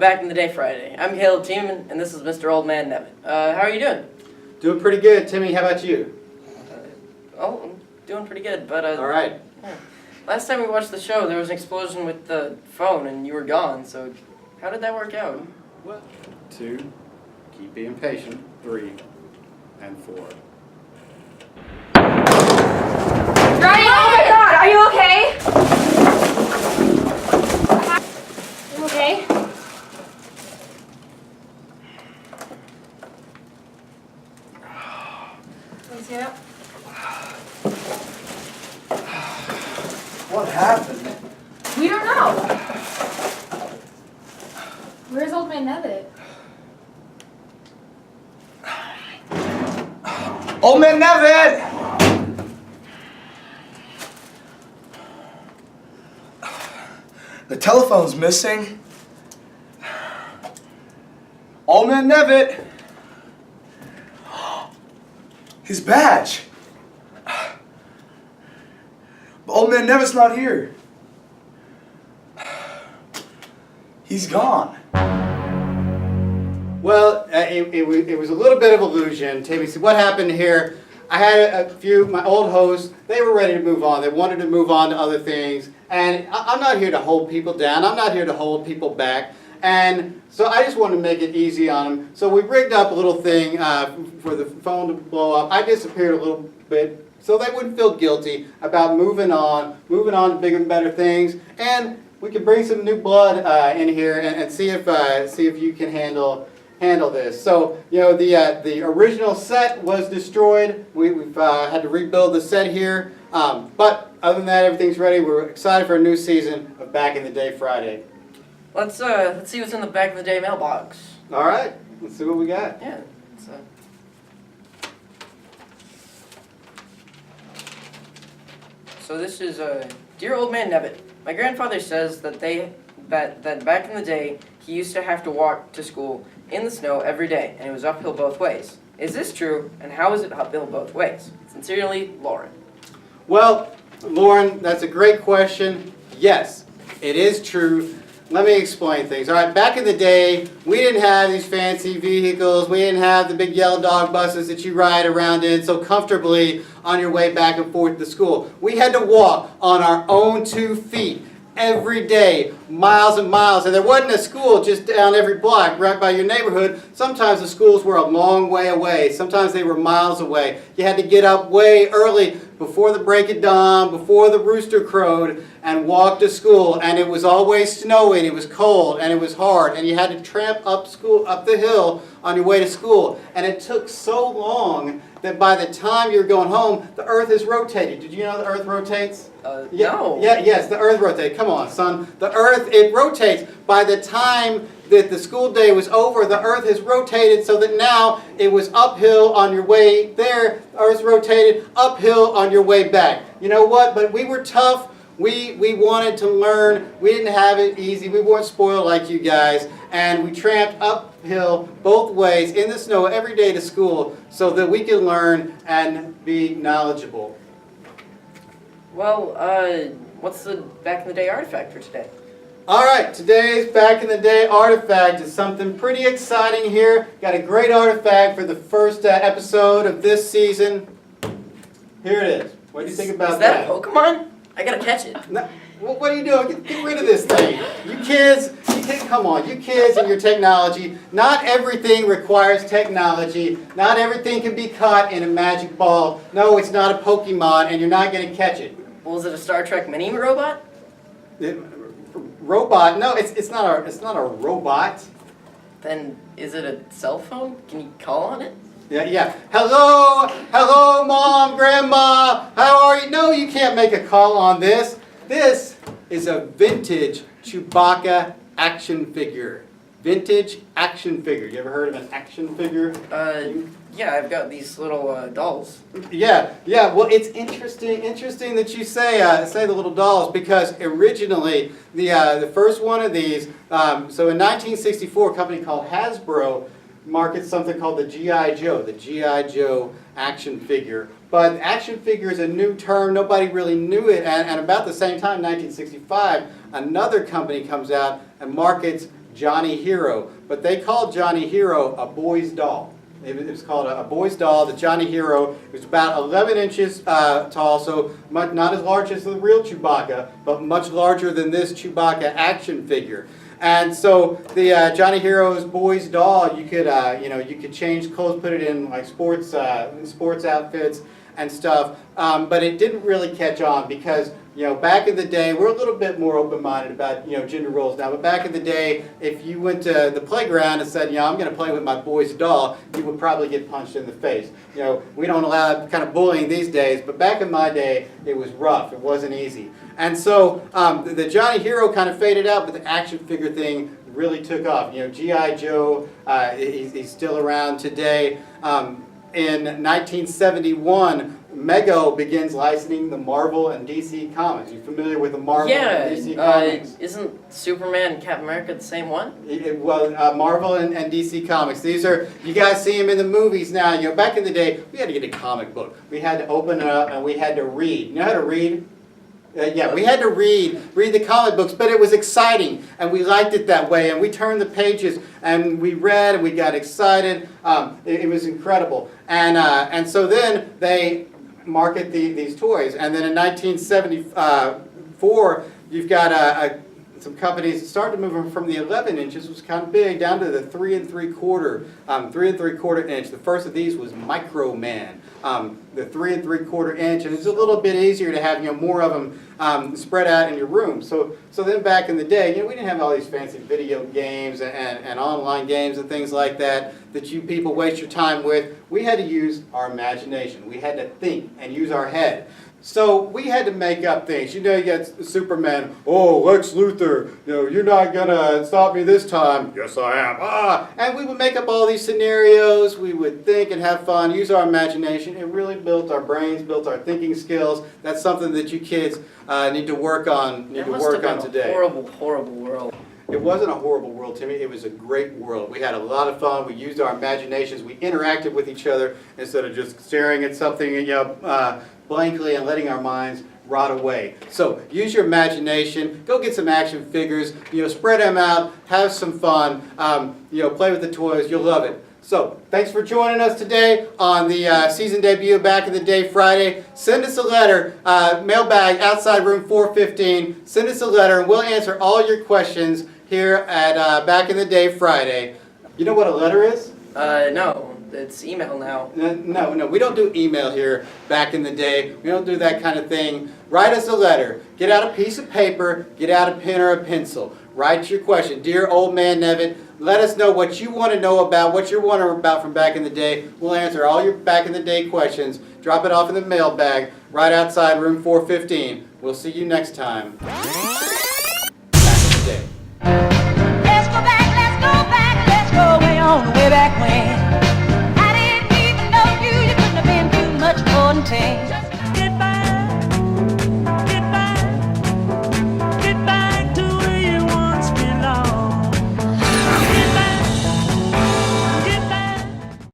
Back in the Day Friday. I'm Caleb Tiemann, and this is Mr. Old Man Nevin. How are you doing? Doing pretty good, Timmy. How about you? I'm doing pretty good, but All right. yeah. Last time we watched the show, there was an explosion with the phone, and you were gone. So, how did that work out? Well, 2, keep being patient. 3, and 4. Ryan! Oh my God! Are you okay? You okay? Can you sit up? What happened? We don't know. Where's Old Man Nevitt? Old Man Nevitt! The telephone's missing. Old Man Nevitt! His badge! But Old Man Nevitt's not here. He's gone. Well, it was a little bit of illusion. Timmy said, what happened here? I had a few, my old hosts, they were ready to move on. They wanted to move on to other things. And I'm not here to hold people down. I'm not here to hold people back. And so I just wanted to make it easy on them. So we rigged up a little thing for the phone to blow up. I disappeared a little bit so they wouldn't feel guilty about moving on to bigger and better things. And we could bring some new blood in here and see if you can handle this. So, you know, the original set was destroyed. We've had to rebuild the set here. But other than that, everything's ready. We're excited for a new season of Back in the Day Friday. Let's see what's in the Back in the Day mailbox. All right, let's see what we got. Yeah. So this is Dear Old Man Nevitt. My grandfather says that that back in the day he used to have to walk to school in the snow every day, and it was uphill both ways. Is this true, and how is it uphill both ways? Sincerely, Lauren. Well, Lauren, that's a great question. Yes, it is true. Let me explain things. All right, back in the day, we didn't have these fancy vehicles. We didn't have the big yellow dog buses that you ride around in so comfortably on your way back and forth to school. We had to walk on our own 2 feet every day, miles and miles. And there wasn't a school just down every block right by your neighborhood. Sometimes the schools were a long way away. Sometimes they were miles away. You had to get up way early before the break of dawn, before the rooster crowed, and walk to school. And it was always snowing, it was cold, and it was hard. And you had to tramp up the hill on your way to school. And it took so long that by the time you're going home, the earth is rotated. Did you know the earth rotates? No. Yes, the earth rotates. Come on, son. The earth, it rotates. By the time that the school day was over, the earth has rotated so that now it was uphill on your way there. The earth's rotated uphill on your way back. You know what? But we were tough. We wanted to learn. We didn't have it easy. We weren't spoiled like you guys. And we tramped uphill both ways in the snow every day to school so that we could learn and be knowledgeable. Well, what's the Back in the Day artifact for today? All right, today's Back in the Day artifact is something pretty exciting here. Got a great artifact for the first episode of this season. Here it is. What do you think about that? Is that a Pokemon? I gotta catch it. No, what are you doing? Get rid of this thing. You kids, come on. You kids and your technology. Not everything requires technology. Not everything can be caught in a magic ball. No, it's not a Pokemon, and you're not going to catch it. Well, is it a Star Trek mini robot? Robot? No, it's not a robot. Then is it a cell phone? Can you call on it? Yeah. Hello, Mom, Grandma. How are you? No, you can't make a call on this. This is a vintage Chewbacca action figure. Vintage action figure. You ever heard of an action figure? Yeah, I've got these little dolls. Yeah. Well, it's interesting that you say the little dolls, because originally the first one of these. So in 1964, a company called Hasbro markets something called the G.I. Joe, the G.I. Joe action figure. But action figure is a new term. Nobody really knew it. And about the same time, 1965, another company comes out and markets Johnny Hero, but they called Johnny Hero a boy's doll. It was called a boy's doll. The Johnny Hero was about 11 inches tall, so not as large as the real Chewbacca, but much larger than this Chewbacca action figure. And so the Johnny Hero's boy's doll, you could change clothes, put it in like sports outfits and stuff, but it didn't really catch on because back in the day, we're a little bit more open-minded about gender roles now. But back in the day, if you went to the playground and said, I'm going to play with my boy's doll, you would probably get punched in the face. We don't allow that kind of bullying these days, but back in my day, it was rough. It wasn't easy. And so the Johnny Hero kind of faded out, but the action figure thing really took off. G.I. Joe, he's still around today. In 1971, Mego begins licensing the Marvel and DC comics. You familiar with the Marvel and DC comics? Isn't Superman and Captain America the same one? Marvel and DC comics. These are, you guys see them in the movies now. Back in the day, we had to get a comic book. We had to open it up and we had to read. You know how to read? We had to read the comic books, but it was exciting, and we liked it that way, and we turned the pages, and we read, and we got excited. It was incredible. And so then they market these toys, and then in 1974, you've got some companies started to move from the 11 inches, which was kind of big, down to the 3 3/4 inch. The first of these was Micro Man, the 3 3/4 inch, and it's a little bit easier to have more of them spread out in your room. So then back in the day, we didn't have all these fancy video games and online games and things like that you people waste your time with. We had to use our imagination. We had to think and use our head. So we had to make up things. You got Superman, Lex Luthor, you're not going to stop me this time. Yes, I am. And we would make up all these scenarios. We would think and have fun, use our imagination. It really built our brains, built our thinking skills. That's something that you kids need to work on, today. It must have been a horrible, horrible world. It wasn't a horrible world, Timmy. It was a great world. We had a lot of fun. We used our imaginations. We interacted with each other instead of just staring at something blankly and letting our minds rot away. So use your imagination. Go get some action figures. Spread them out. Have some fun. Play with the toys. You'll love it. So thanks for joining us today on the season debut of Back in the Day Friday. Send us a letter, mailbag outside room 415. Send us a letter and we'll answer all your questions here at Back in the Day Friday. You know what a letter is? No. It's email now. No, we don't do email here back in the day. We don't do that kind of thing. Write us a letter. Get out a piece of paper, get out a pen or a pencil. Write your question. Dear Old Man Nevitt, let us know what you want to know about, what you're wondering about from back in the day. We'll answer all your back in the day questions. Drop it off in the mailbag right outside room 415. We'll see you next time. Back in the Day. Let's go back, let's go way on, way back when.